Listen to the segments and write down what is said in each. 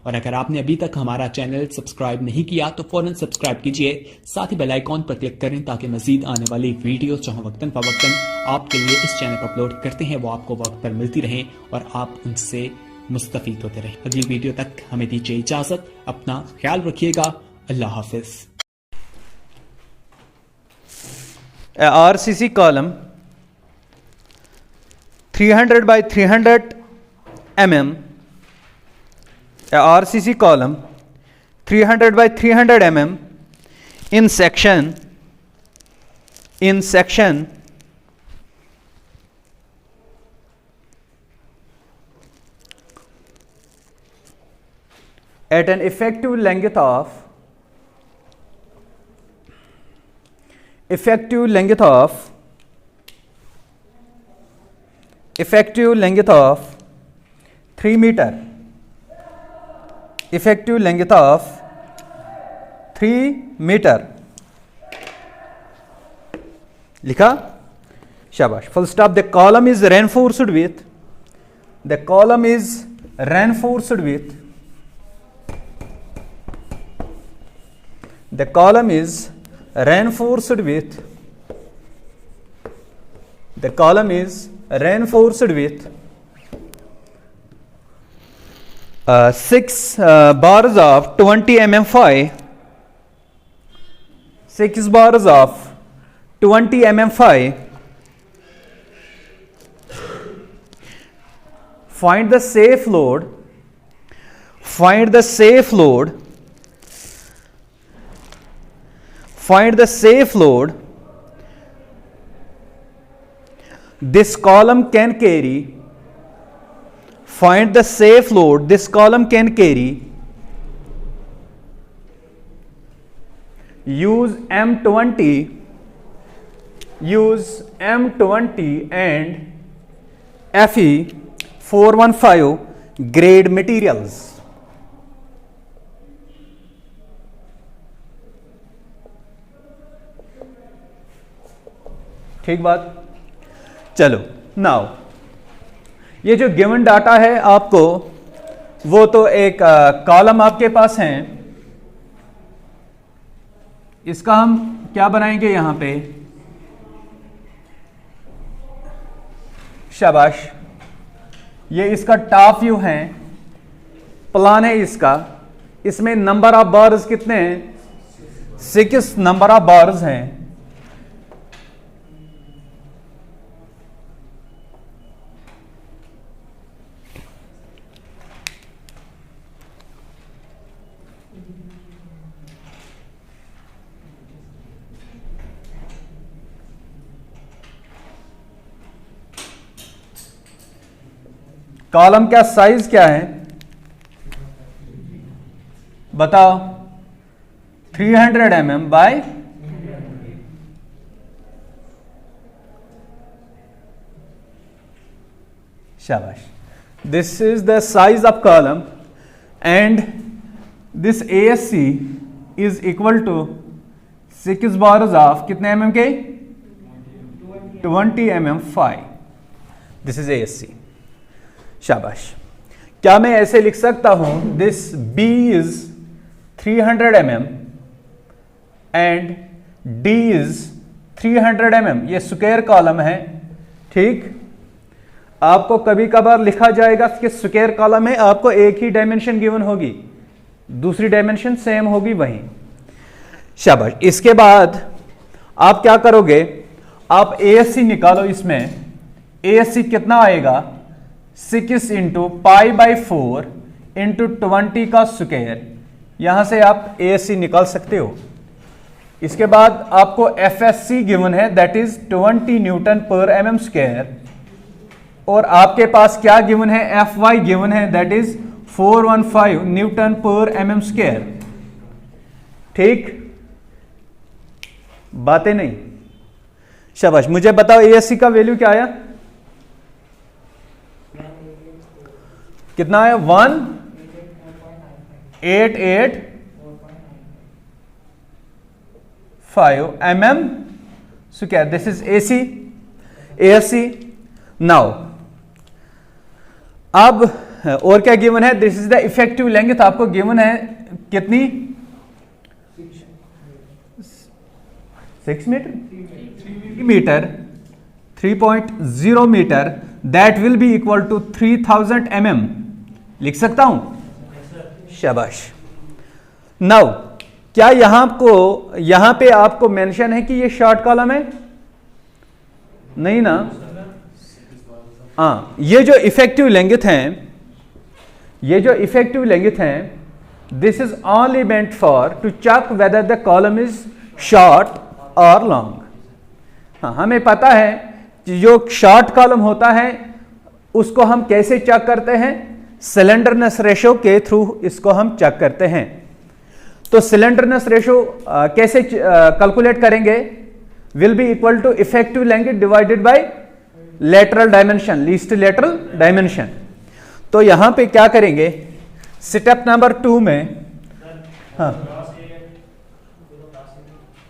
और अगर आपने अभी तक हमारा चैनल सब्सक्राइब नहीं किया तो फौरन सब्सक्राइब कीजिए, साथ ही बेल आइकॉन पर क्लिक करें ताकि मजीद आने वाली वीडियो जो वक्तन फवक्तन आपके लिए इस चैनल पर अपलोड करते हैं वो आपको वक्त पर मिलती रहें और आप उनसे मुस्तफीद होते रहें। अगली वीडियो तक हमें दीजिए इजाजत, अपना ख्याल रखिएगा, अल्लाह हाफिज। RCC column 300 by 300 mm, a RCC column 300 by 300 mm in section at an effective length of 3 meter, effective length of 3 meter लिखा, शाबाश, full stop. The column is reinforced with six bars of 20 mm phi. 6 bars of 20 mm phi. Find the safe load. This column can carry. Find the safe load this column can carry. Use M20 and Fe 415 grade materials. ठीक बात। चलो now ये जो given data है आपको, वो तो एक कॉलम आपके पास है, इसका हम क्या बनाएंगे यहां पे, शाबाश, ये इसका टॉप व्यू है, प्लान है इसका, इसमें नंबर ऑफ बार्स कितने हैं, 6 नंबर ऑफ बार्स हैं। कॉलम का साइज क्या है बताओ, 300 mm बाय शाबाश, this is the size of column and this ASC is equal to 6 bars of कितने mm के, 20 mm phi. This is ASC, शाबाश। क्या मैं ऐसे लिख सकता हूं, this B is 300 mm and D is 300 mm, ये स्क्वायर कॉलम है, ठीक। आपको कभी कभार लिखा जाएगा कि स्क्वायर कॉलम है, आपको एक ही डायमेंशन गिवन होगी, दूसरी डायमेंशन सेम होगी वहीं, शाबाश। इसके बाद आप क्या करोगे, आप ASC निकालो, इसमें ASC कितना आएगा, 6 इंटू पाई बाई 4 इंटू 20 का स्क्वायर, यहां से आप ASC निकाल सकते हो। इसके बाद आपको FSC गिवन है, दैट इज 20 न्यूटन पर mm स्क्वायर, और आपके पास क्या गिवन है, FY गिवन है, दैट इज 415 न्यूटन पर mm स्क्वायर, ठीक। बातें नहीं, शाबाश। मुझे बताओ ASC का वैल्यू क्या आया, कितना है, 1885 mm square, this is ASC। Now अब और क्या गिवन है, this is the effective length आपको गिवन है कितनी, 6 metre 3.0 metre, that will be equal to 3000 mm। लिख सकता हूं, शाबाश। नाउ क्या यहां पे आपको मेंशन है कि ये शॉर्ट कॉलम है, नहीं ना? हाँ, ये जो इफेक्टिव लेंथ हैं, this is only meant for to check whether the column is short और लॉन्ग। हाँ, हमें पता है कि जो शॉर्ट कॉलम होता है उसको हम कैसे चेक करते हैं, सिलेंडरनेस रेशो के थ्रू इसको हम चेक करते हैं। तो सिलेंडरनेस रेशो कैसे कैलकुलेट करेंगे, will be equal to effective length divided by lateral dimension, least lateral dimension. तो यहां पे क्या करेंगे, स्टेप नंबर 2 में,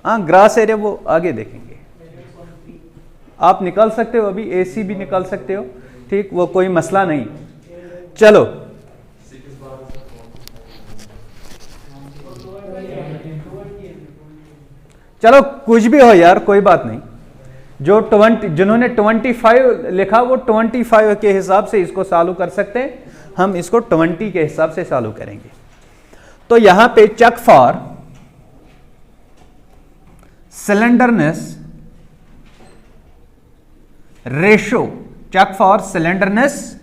हाँ ग्रास एरिया वो आगे देखेंगे, आप निकाल सकते हो, अभी एसी भी निकाल सकते हो, ठीक, वो कोई मसला नहीं। चलो चलो कुछ भी हो यार, कोई बात नहीं। जिन्होंने 25 लिखा वो 25 के हिसाब से इसको सॉल्व कर सकते हैं, हम इसको 20 के हिसाब से सॉल्व करेंगे। तो यहां पे check for slenderness ratio, check for slenderness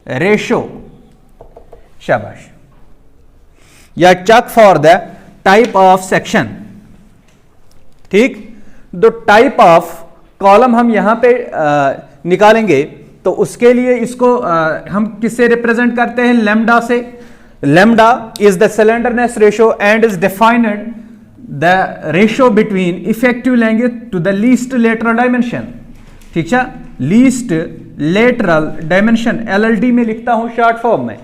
ratio, शाबाश, या check for the type of section, ठीक। तो टाइप ऑफ कॉलम हम यहां पे निकालेंगे, तो उसके लिए इसको हम किससे रिप्रेजेंट करते हैं, लैम्डा से। Lambda is the slenderness ratio and is defined the ratio between effective length to the least lateral dimension, ठीक है। लीस्ट लेटरल डायमेंशन LLD में लिखता हूं शॉर्ट फॉर्म में,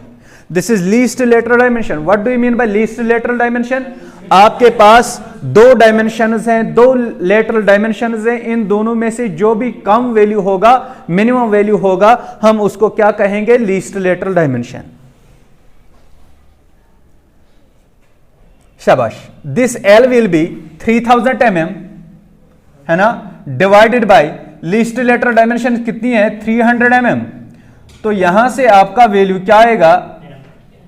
this is least lateral dimension. What do you mean by least lateral dimension, आपके पास 2 dimensions हैं, 2 lateral dimensions हैं, इन दोनों में से जो भी कम वैल्यू होगा, मिनिमम वैल्यू होगा, हम उसको क्या कहेंगे, लीस्ट लेटरल डायमेंशन, शाबाश। This L will be 3000 mm, है ना, divided by least lateral dimension कितनी है, 300 mm। तो यहां से आपका वैल्यू क्या आएगा,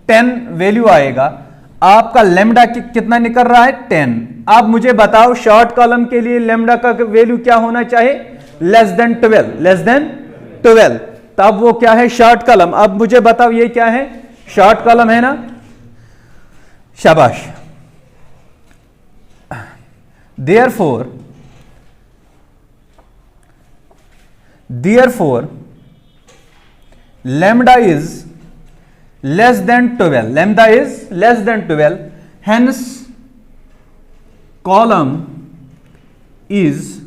10 वैल्यू आएगा। आपका लेमडा कितना निकल रहा है, 10। अब मुझे बताओ शॉर्ट कॉलम के लिए लेमडा का वैल्यू क्या होना चाहिए, लेस देन 12। तब वो क्या है, शॉर्ट कॉलम। अब मुझे बताओ ये क्या है, शॉर्ट कॉलम है ना, शाबाश। Therefore lambda is less than 12, hence column is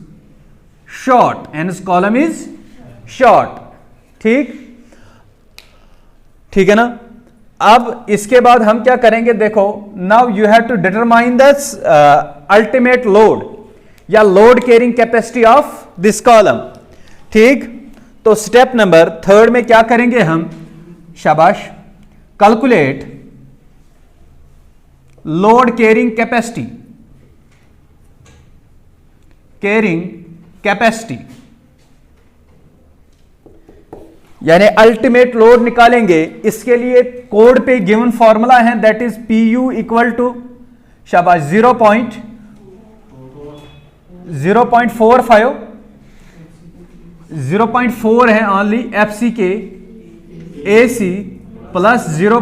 short, ठीक है ना। अब इसके बाद हम क्या करेंगे, देखो, now you have to determine the ultimate load या load carrying capacity of this column, ठीक। तो स्टेप नंबर 3 में क्या करेंगे हम, शाबाश, कैलकुलेट लोड कैरिंग कैपेसिटी, यानी अल्टीमेट लोड निकालेंगे। इसके लिए कोड पे गिवन फॉर्मूला है, that is PU equal to, शाबाश, 0.4 है ओनली, FC के AC प्लस 0.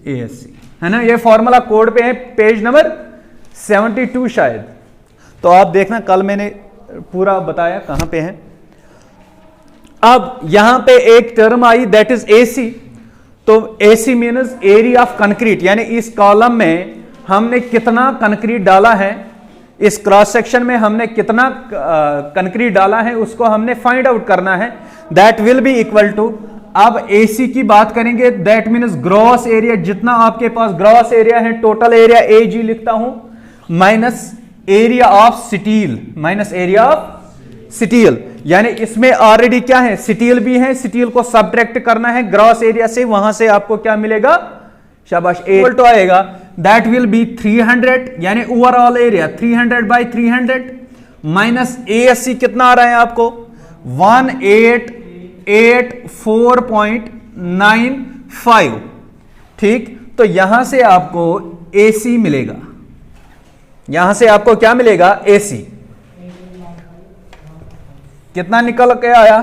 ASC, है ना। ये फॉर्मूला कोड पे है, पेज नंबर 72 शायद। तो आप देखना, कल मैंने पूरा बताया कहां पे है। अब यहां पे एक term I, that is AC। तो AC means area of concrete, यानी इस कॉलम में हमने कितना कंक्रीट डाला है, इस क्रॉस सेक्शन में हमने कितना कंक्रीट डाला है, उसको हमने फाइंड आउट करना है। That will be equal to, अब AC की बात करेंगे, दैट मीन्स ग्रॉस एरिया, जितना आपके पास ग्रॉस एरिया है, टोटल एरिया AG लिखता हूं, माइनस एरिया ऑफ स्टील, यानी इसमें ऑलरेडी क्या है, स्टील भी है, स्टील को सब्ट्रैक्ट करना है ग्रॉस एरिया से, वहां से आपको क्या मिलेगा, शाबाश, इक्वल टू आएगा, दैट विल बी 300, यानी overall area 300 by 300 minus ASC कितना आ रहा है आपको 1884.95। ठीक, तो यहां से आपको AC मिलेगा, यहां से आपको क्या मिलेगा, AC कितना निकल के आया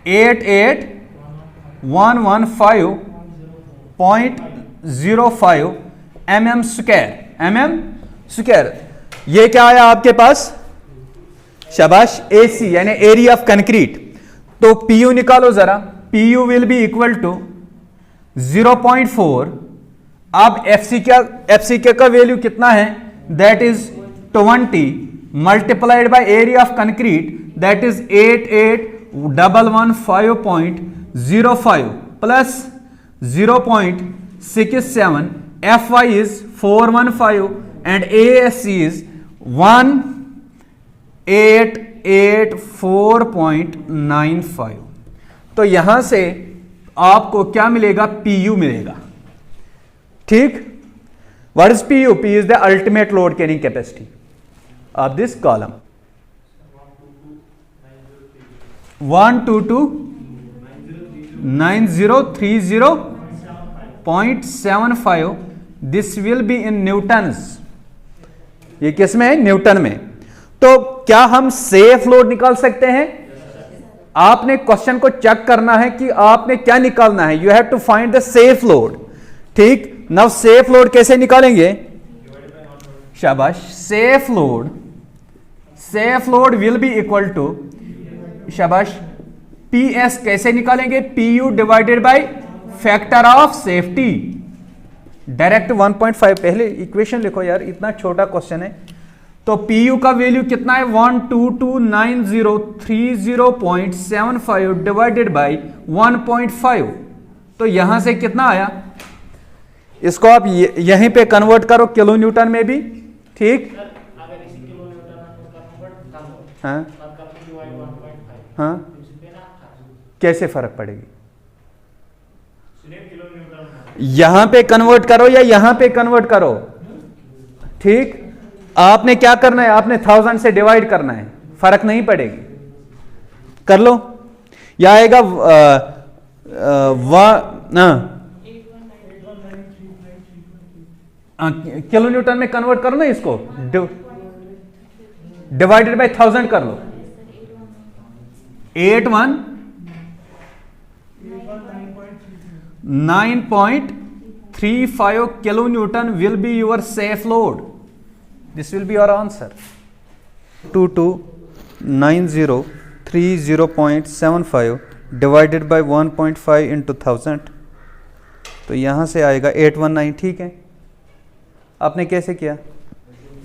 88115.05 mm स्क्वायर। ये क्या आया आपके पास, शाबाश, AC यानी एरिया ऑफ कंक्रीट। तो PU निकालो जरा, PU will be equal to 0.4। अब FCK का वैल्यू कितना है, that is 20 multiplied by area of concrete, that is 88115.05 plus 0.67, FY is 415 and ASC is 1884.95। तो यहां से आपको क्या मिलेगा, PU मिलेगा। ठीक, what is PU? P is the ultimate load carrying capacity of this column। 1229030.75, this will be in Newton's. ये किस में है, न्यूटन में। तो क्या हम सेफ लोड निकाल सकते हैं? आपने क्वेश्चन को चेक करना है कि आपने क्या निकालना है, you have to find the safe load. ठीक, नाउ सेफ लोड कैसे निकालेंगे, शाबाश, safe load will be equal to, शाबाश, PS कैसे निकालेंगे, PU divided by factor of safety, direct 1.5। पहले इक्वेशन लिखो यार, इतना छोटा क्वेश्चन है। तो PU का वैल्यू कितना है 1229030.75 डिवाइडेड बाय 1.5। तो यहां से कितना आया, इसको आप यहीं पे कन्वर्ट करो किलो न्यूटन में भी। ठीक, हाँ हाँ, कैसे फर्क पड़ेगी, यहां पे कन्वर्ट करो या यहां पे कन्वर्ट करो। ठीक, आपने क्या करना है, आपने 1000 से डिवाइड करना है, फर्क नहीं पड़ेगी, कर लो। या आएगा किलो न्यूटन में कन्वर्ट करो ना इसको, डिवाइडेड बाय 1000 कर लो, 9.35 kilo Newton will be your safe load. This will be your answer, 2299030.75 divided by 1.5 into 1000, तो यहां से आएगा 819। ठीक है, आपने कैसे किया,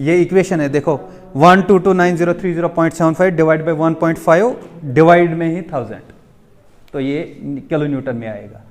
ये इक्वेशन है, देखो 1229030.75 डिवाइड बाय 1.5 डिवाइड में ही 1000, तो ये किलो न्यूटन में आएगा।